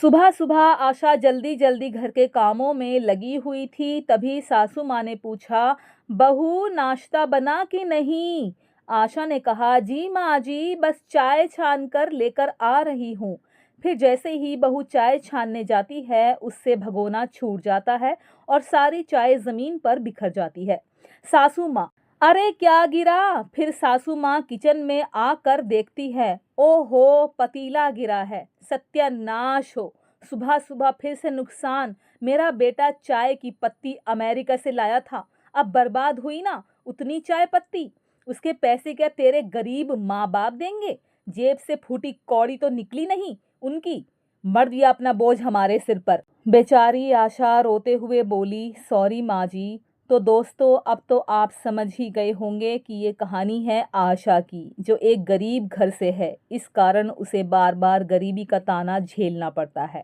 सुबह सुबह आशा जल्दी जल्दी घर के कामों में लगी हुई थी। तभी सासू माँ ने पूछा, बहू नाश्ता बना कि नहीं? आशा ने कहा, जी माँ जी, बस चाय छान कर लेकर आ रही हूँ। फिर जैसे ही बहू चाय छानने जाती है, उससे भगोना छूट जाता है और सारी चाय जमीन पर बिखर जाती है। सासू माँ, अरे क्या गिरा? फिर सासू माँ किचन में आकर देखती है, ओहो पतीला गिरा है, सत्यानाश हो। सुबह सुबह फिर से नुकसान। मेरा बेटा चाय की पत्ती अमेरिका से लाया था, अब बर्बाद हुई ना उतनी चाय पत्ती। उसके पैसे क्या तेरे गरीब माँ बाप देंगे? जेब से फूटी कौड़ी तो निकली नहीं उनकी। मर दिया अपना बोझ हमारे सिर पर। बेचारी आशा रोते हुए बोली, सॉरी माँ जी। तो दोस्तों, अब तो आप समझ ही गए होंगे कि ये कहानी है आशा की, जो एक गरीब घर से है। इस कारण उसे बार बार गरीबी का ताना झेलना पड़ता है।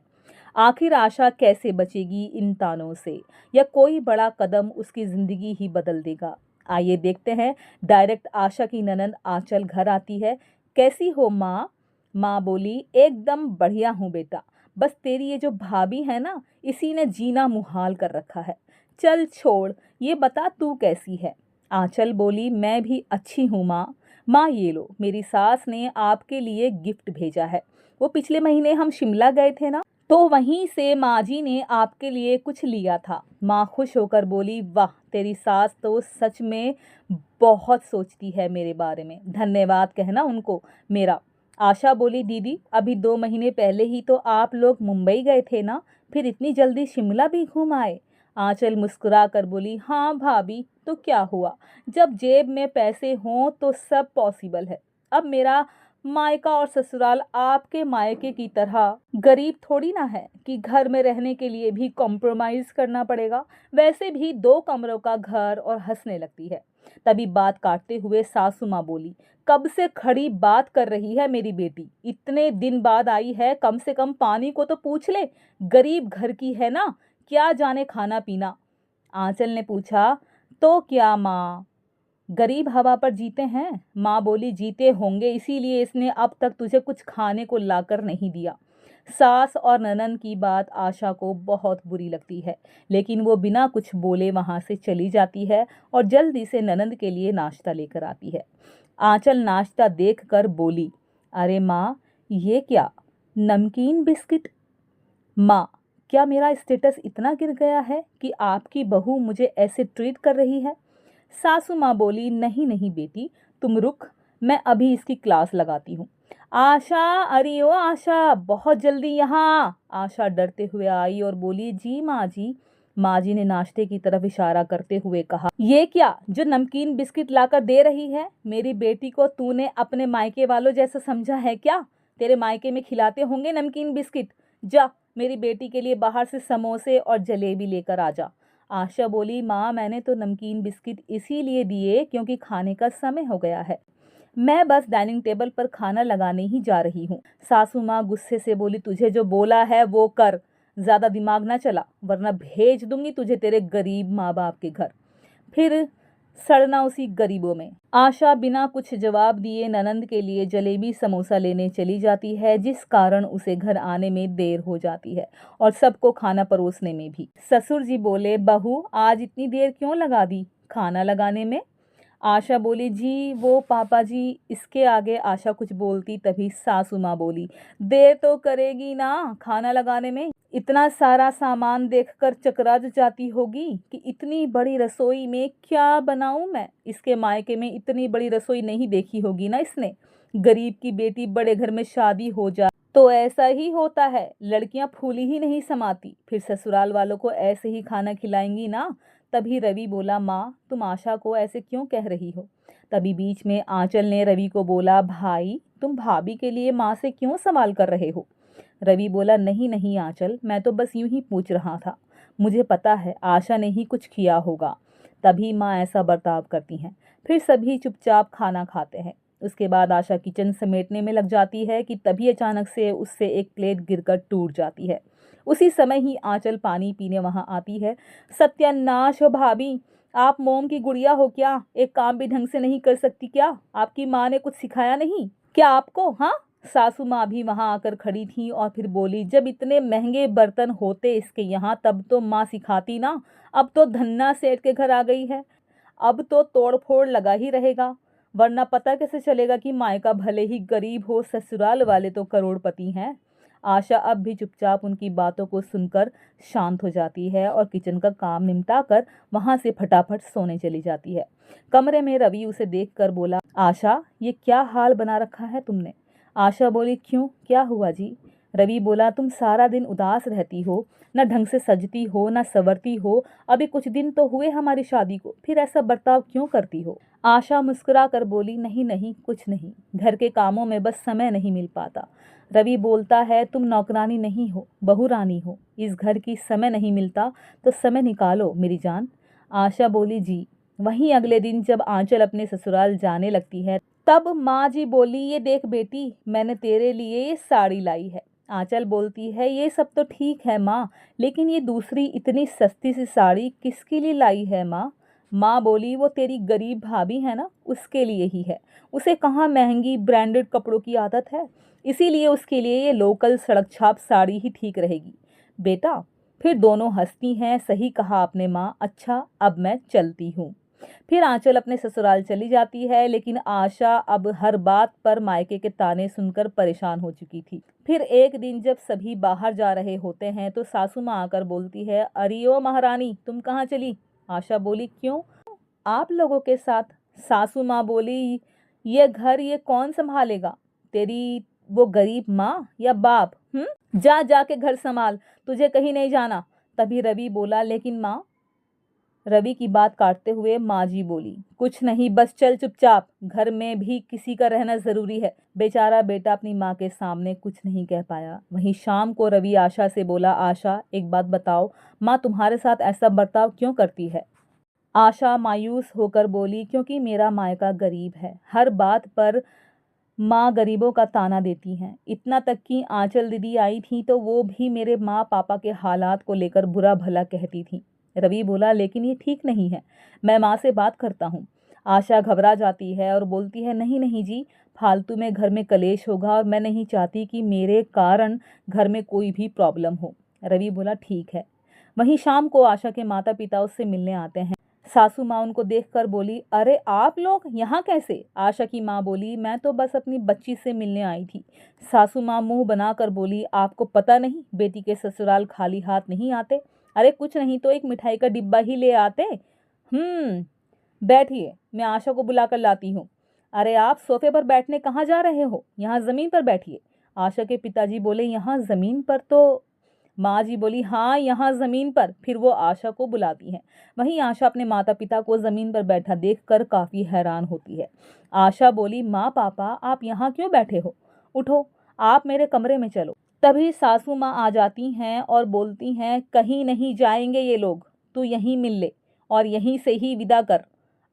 आखिर आशा कैसे बचेगी इन तानों से, या कोई बड़ा कदम उसकी जिंदगी ही बदल देगा? आइए देखते हैं। डायरेक्ट आशा की ननंद आंचल घर आती है। कैसी हो माँ? माँ बोली, एकदम बढ़िया हूँ बेटा। बस तेरी ये जो भाभी है ना, इसी ने जीना मुहाल कर रखा है। चल छोड़, ये बता तू कैसी है? आंचल बोली, मैं भी अच्छी हूँ माँ। माँ ये लो, मेरी सास ने आपके लिए गिफ्ट भेजा है। वो पिछले महीने हम शिमला गए थे ना, तो वहीं से माँ जी ने आपके लिए कुछ लिया था। माँ खुश होकर बोली, वाह तेरी सास तो सच में बहुत सोचती है मेरे बारे में, धन्यवाद कहना उनको मेरा। आशा बोली, दीदी अभी 2 महीने पहले ही तो आप लोग मुंबई गए थे ना, फिर इतनी जल्दी शिमला भी घूम आए? आंचल मुस्कुरा कर बोली, हाँ भाभी, तो क्या हुआ, जब जेब में पैसे हों तो सब पॉसिबल है। अब मेरा मायका और ससुराल आपके मायके की तरह गरीब थोड़ी ना है कि घर में रहने के लिए भी कॉम्प्रोमाइज करना पड़ेगा। वैसे भी 2 कमरों का घर, और हंसने लगती है। तभी बात काटते हुए सासू माँ बोली, कब से खड़ी बात कर रही है मेरी बेटी? इतने दिन बाद आई है, कम से कम पानी को तो पूछ ले। गरीब घर की है ना, क्या जाने खाना पीना। आंचल ने पूछा, तो क्या माँ, गरीब हवा पर जीते हैं? माँ बोली, जीते होंगे, इसीलिए इसने अब तक तुझे कुछ खाने को लाकर नहीं दिया। सास और ननंद की बात आशा को बहुत बुरी लगती है, लेकिन वो बिना कुछ बोले वहां से चली जाती है और जल्दी से ननंद के लिए नाश्ता लेकर आती है। आंचल नाश्ता देखकर बोली, अरे माँ, ये क्या, नमकीन बिस्किट? माँ, क्या मेरा स्टेटस इतना गिर गया है कि आपकी बहू मुझे ऐसे ट्रीट कर रही है? सासू माँ बोली, नहीं नहीं बेटी, तुम रुक, मैं अभी इसकी क्लास लगाती हूँ। आशा, अरे ओ आशा, बहुत जल्दी यहाँ। आशा डरते हुए आई और बोली, जी माँ जी। माँ जी ने नाश्ते की तरफ इशारा करते हुए कहा, ये क्या जो नमकीन बिस्किट लाकर दे रही है? मेरी बेटी को तूने अपने मायके वालों जैसा समझा है क्या? तेरे मायके में खिलाते होंगे नमकीन बिस्किट। जा, मेरी बेटी के लिए बाहर से समोसे और जलेबी लेकर आ जा। आशा बोली, माँ मैंने तो नमकीन बिस्किट इसीलिए दिए क्योंकि खाने का समय हो गया है। मैं बस डाइनिंग टेबल पर खाना लगाने ही जा रही हूँ। सासू माँ गुस्से से बोली, तुझे जो बोला है वो कर, ज्यादा दिमाग ना चला, वरना भेज दूंगी तुझे तेरे गरीब माँ बाप के घर, फिर सड़ना उसी गरीबों में। आशा बिना कुछ जवाब दिए ननंद के लिए जलेबी समोसा लेने चली जाती है, जिस कारण उसे घर आने में देर हो जाती है और सबको खाना परोसने में भी। ससुर जी बोले, बहू आज इतनी देर क्यों लगा दी खाना लगाने में? आशा बोली, जी वो पापा जी। इसके आगे आशा कुछ बोलती तभी सासू माँ बोली, देर तो करेगी ना खाना लगाने में, इतना सारा सामान देखकर चकरा जाती होगी कि इतनी बड़ी रसोई में क्या बनाऊं मैं। इसके मायके में इतनी बड़ी रसोई नहीं देखी होगी ना इसने। गरीब की बेटी बड़े घर में शादी हो जाए तो ऐसा ही होता है, लड़कियां फूली ही नहीं समाती, फिर ससुराल वालों को ऐसे ही खाना खिलाएंगी ना। तभी रवि बोला, माँ तुम आशा को ऐसे क्यों कह रही हो? तभी बीच में आंचल ने रवि को बोला, भाई तुम भाभी के लिए माँ से क्यों सवाल कर रहे हो? रवि बोला, नहीं नहीं आंचल, मैं तो बस यूं ही पूछ रहा था, मुझे पता है आशा ने ही कुछ किया होगा, तभी माँ ऐसा बर्ताव करती हैं। फिर सभी चुपचाप खाना खाते हैं। उसके बाद आशा किचन समेटने में लग जाती है कि तभी अचानक से उससे एक प्लेट गिरकर टूट जाती है। उसी समय ही आंचल पानी पीने वहां आती है। सत्यानाश हो भाभी, आप मोम की गुड़िया हो क्या? एक काम भी ढंग से नहीं कर सकती क्या? आपकी माँ ने कुछ सिखाया नहीं क्या आपको? हाँ, सासू माँ भी वहाँ आकर खड़ी थी और फिर बोली, जब इतने महंगे बर्तन होते इसके यहाँ तब तो माँ सिखाती ना, अब तो धन्ना सेठ के घर आ गई है, अब तो तोड़ फोड़ लगा ही रहेगा, वरना पता कैसे चलेगा कि मायका भले ही गरीब हो, ससुराल वाले तो करोड़पति हैं। आशा अब भी चुपचाप उनकी बातों को सुनकर शांत हो जाती है और किचन का काम निपटाकर वहां से फटाफट सोने चली जाती है। कमरे में रवि उसे देखकर बोला, आशा ये क्या हाल बना रखा है तुमने? आशा बोली, क्यों, क्या हुआ जी? रवि बोला, तुम सारा दिन उदास रहती हो, न ढंग से सजती हो न संवरती हो, अभी कुछ दिन तो हुए हमारी शादी को, फिर ऐसा बर्ताव क्यों करती हो? आशा मुस्कुरा कर बोली, नहीं नहीं कुछ नहीं, घर के कामों में बस समय नहीं मिल पाता। रवि बोलता है, तुम नौकरानी नहीं हो, बहू रानी हो, इस घर की समय नहीं मिलता तो समय निकालो मेरी जान। आशा बोली, जी। वहीं अगले दिन जब आंचल अपने ससुराल जाने लगती है तब माँ जी बोली, ये देख बेटी, मैंने तेरे लिए ये साड़ी लाई है। आंचल बोलती है, ये सब तो ठीक है माँ, लेकिन ये दूसरी इतनी सस्ती सी साड़ी किसके लिए लाई है माँ? माँ बोली, वो तेरी गरीब भाभी है ना, उसके लिए ही है, उसे कहाँ महंगी ब्रांडेड कपड़ों की आदत है, इसीलिए उसके लिए ये लोकल सड़क छाप साड़ी ही ठीक रहेगी। बेटा, फिर दोनों हंसती हैं, सही कहा आपने माँ, अच्छा अब मैं चलती हूँ। फिर आंचल अपने ससुराल चली जाती है, लेकिन आशा अब हर बात पर मायके के ताने सुनकर परेशान हो चुकी थी। फिर एक दिन जब सभी बाहर जा रहे होते हैं तो सासू माँ आकर बोलती है, अरे ओ महारानी, तुम कहाँ चली? आशा बोली, क्यों, आप लोगों के साथ। सासू माँ बोली, ये घर ये कौन संभालेगा, तेरी वो गरीब माँ या बाप? जा जाके घर संभाल, तुझे कहीं नहीं जाना। तभी रवि बोला, लेकिन माँ। रवि की बात काटते हुए माँ जी बोली, कुछ नहीं, बस चल चुपचाप, घर में भी किसी का रहना जरूरी है। बेचारा बेटा अपनी माँ के सामने कुछ नहीं कह पाया। वहीं शाम को रवि आशा से बोला, आशा एक बात बताओ, माँ तुम्हारे साथ ऐसा बर्ताव क्यों करती है? आशा मायूस होकर बोली, क्योंकि मेरा मायका गरीब है, हर बात पर माँ गरीबों का ताना देती हैं। इतना तक कि आंचल दीदी आई थी तो वो भी मेरे माँ पापा के हालात को लेकर बुरा भला कहती थी। रवि बोला, लेकिन ये ठीक नहीं है, मैं माँ से बात करता हूँ। आशा घबरा जाती है और बोलती है, नहीं नहीं जी, फालतू में घर में कलेश होगा और मैं नहीं चाहती कि मेरे कारण घर में कोई भी प्रॉब्लम हो। रवि बोला, ठीक है। वहीं शाम को आशा के माता पिता उससे मिलने आते हैं। सासू माँ उनको देखकर बोली, अरे आप लोग यहाँ कैसे? आशा की माँ बोली, मैं तो बस अपनी बच्ची से मिलने आई थी। सासू माँ मुंह बनाकर बोली, आपको पता नहीं बेटी के ससुराल खाली हाथ नहीं आते? अरे कुछ नहीं तो एक मिठाई का डिब्बा ही ले आते। बैठिए, मैं आशा को बुलाकर लाती हूँ। अरे आप सोफे पर बैठने कहाँ जा रहे हो, यहाँ जमीन पर बैठिए। आशा के पिताजी बोले, यहाँ जमीन पर? तो माँ जी बोली, हाँ यहाँ जमीन पर। फिर वो आशा को बुलाती हैं। वहीं आशा अपने माता पिता को जमीन पर बैठा देखकर काफी हैरान होती है। आशा बोली, माँ पापा आप यहाँ क्यों बैठे हो, उठो, आप मेरे कमरे में चलो। तभी सासू माँ आ जाती हैं और बोलती हैं, कहीं नहीं जाएंगे ये लोग, तू यहीं मिल ले और यहीं से ही विदा कर।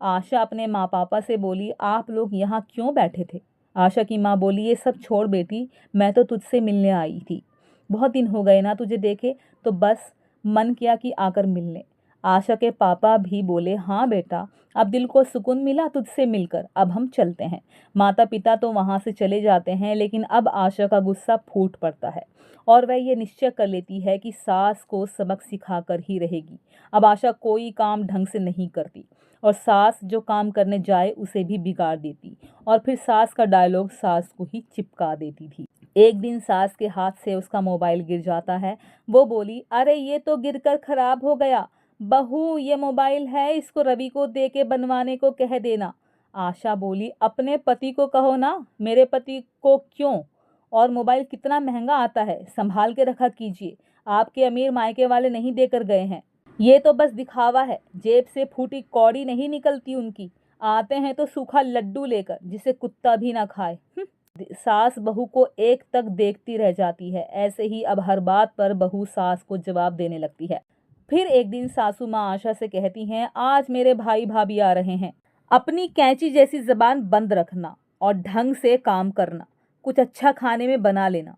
आशा अपने माँ पापा से बोली, आप लोग यहाँ क्यों बैठे थे? आशा की माँ बोली, ये सब छोड़ बेटी, मैं तो तुझसे मिलने आई थी, बहुत दिन हो गए ना तुझे देखे, तो बस मन किया कि आकर मिलने। आशा के पापा भी बोले, हाँ बेटा, अब दिल को सुकून मिला तुझसे मिलकर, अब हम चलते हैं। माता पिता तो वहाँ से चले जाते हैं, लेकिन अब आशा का गुस्सा फूट पड़ता है और वह ये निश्चय कर लेती है कि सास को सबक सिखाकर ही रहेगी। अब आशा कोई काम ढंग से नहीं करती और सास जो काम करने जाए उसे भी बिगाड़ देती और फिर सास का डायलॉग सास को ही चिपका देती थी। एक दिन सास के हाथ से उसका मोबाइल गिर जाता है। वो बोली, अरे ये तो गिरकर खराब हो गया, बहू ये मोबाइल है, इसको रवि को दे के बनवाने को कह देना। आशा बोली, अपने पति को कहो ना, मेरे पति को क्यों? और मोबाइल कितना महंगा आता है, संभाल के रखा कीजिए, आपके अमीर मायके वाले नहीं देकर गए हैं, ये तो बस दिखावा है, जेब से फूटी कौड़ी नहीं निकलती उनकी, आते हैं तो सूखा लड्डू लेकर जिसे कुत्ता भी ना खाए। सास बहू को एक तक देखती रह जाती है। ऐसे ही अब हर बात पर बहू सास को जवाब देने लगती है। फिर एक दिन सासू माँ आशा से कहती हैं, आज मेरे भाई भाभी आ रहे हैं, अपनी कैंची जैसी जबान बंद रखना और ढंग से काम करना, कुछ अच्छा खाने में बना लेना।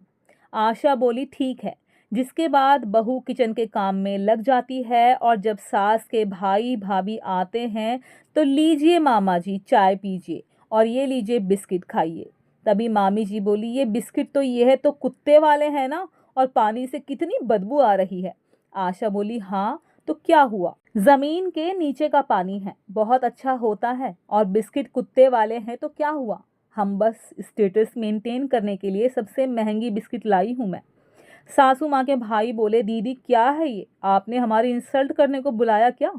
आशा बोली, ठीक है। जिसके बाद बहू किचन के काम में लग जाती है और जब सास के भाई भाभी आते हैं तो लीजिए मामा जी चाय पीजिए और ये लीजिए बिस्किट खाइए। तभी मामी जी बोली, ये बिस्किट तो ये है तो कुत्ते वाले हैं ना, और पानी से कितनी बदबू आ रही है। आशा बोली, हाँ तो क्या हुआ, जमीन के नीचे का पानी है, बहुत अच्छा होता है, और बिस्किट कुत्ते वाले हैं तो क्या हुआ, हम बस स्टेटस मेंटेन करने के लिए सबसे महंगी बिस्किट लाई हूं मैं। सासू माँ के भाई बोले, दीदी क्या है ये, आपने हमारी इंसल्ट करने को बुलाया क्या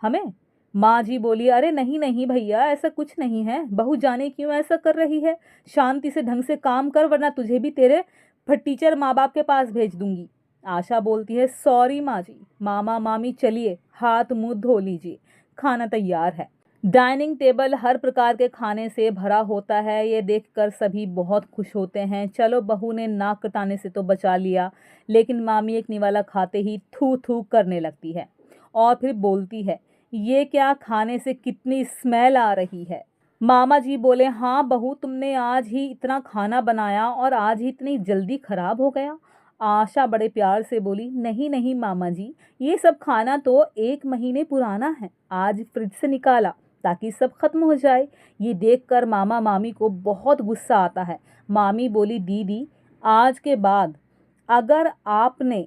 हमें। माँ जी बोली, अरे नहीं नहीं भैया, ऐसा कुछ नहीं है, बहू जाने क्यों ऐसा कर रही है, शांति से ढंग से काम कर, वरना तुझे भी तेरे टीचर माँ बाप के पास भेज दूंगी। आशा बोलती है, सॉरी माँ जी, मामा मामी चलिए हाथ मुंह धो लीजिए, खाना तैयार है। डाइनिंग टेबल हर प्रकार के खाने से भरा होता है, ये देखकर सभी बहुत खुश होते हैं। चलो बहू ने नाक कटाने से तो बचा लिया, लेकिन मामी एक निवाला खाते ही थू थू करने लगती है और फिर बोलती है, ये क्या, खाने से कितनी स्मेल आ रही है। मामा जी बोले, हाँ बहू, तुमने आज ही इतना खाना बनाया और आज ही इतनी जल्दी खराब हो गया। आशा बड़े प्यार से बोली, नहीं नहीं मामा जी, ये सब खाना तो 1 महीने पुराना है, आज फ्रिज से निकाला ताकि सब खत्म हो जाए। ये देखकर मामा मामी को बहुत गुस्सा आता है। मामी बोली, दीदी आज के बाद अगर आपने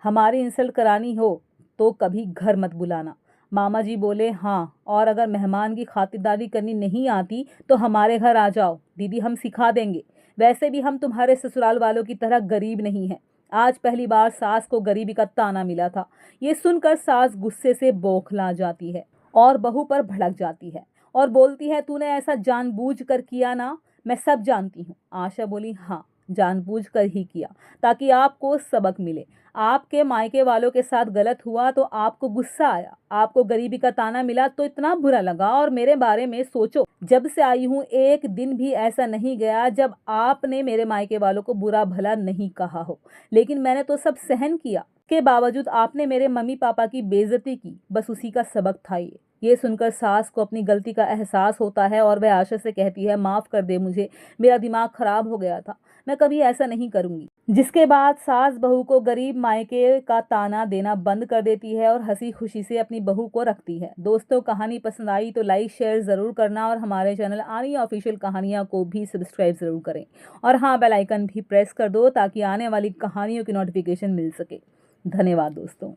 हमारी इंसल्ट करानी हो तो कभी घर मत बुलाना। मामा जी बोले, हाँ, और अगर मेहमान की खातिरदारी करनी नहीं आती तो हमारे घर आ जाओ, दीदी हम सिखा देंगे। वैसे भी हम तुम्हारे ससुराल वालों की तरह गरीब नहीं हैं। आज पहली बार सास को गरीबी का ताना मिला था। ये सुनकर सास गुस्से से बौखला जाती है और बहू पर भड़क जाती है और बोलती है, तूने ऐसा जानबूझकर किया ना, मैं सब जानती हूँ। आशा बोली, हाँ जानबूझकर ही किया, ताकि आपको सबक मिले। आपके मायके वालों के साथ गलत हुआ तो आपको गुस्सा आया, आपको गरीबी का ताना मिला तो इतना बुरा लगा, और मेरे बारे में सोचो, जब से आई हूँ एक दिन भी ऐसा नहीं गया जब आपने मेरे मायके वालों को बुरा भला नहीं कहा हो, लेकिन मैंने तो सब सहन किया, के बावजूद आपने मेरे मम्मी पापा की बेइज्जती की, बस उसी का सबक था ये सुनकर सास को अपनी गलती का एहसास होता है और वह आशा से कहती है, माफ़ कर दे मुझे, मेरा दिमाग खराब हो गया था, मैं कभी ऐसा नहीं करूंगी। जिसके बाद सास बहू को गरीब मायके का ताना देना बंद कर देती है और हंसी खुशी से अपनी बहू को रखती है। दोस्तों, कहानी पसंद आई तो लाइक शेयर ज़रूर करना और हमारे चैनल आनी ऑफिशियल कहानियाँ को भी सब्सक्राइब ज़रूर करें, और हाँ, बेल आइकन भी प्रेस कर दो ताकि आने वाली कहानियों की नोटिफिकेशन मिल सके। धन्यवाद दोस्तों।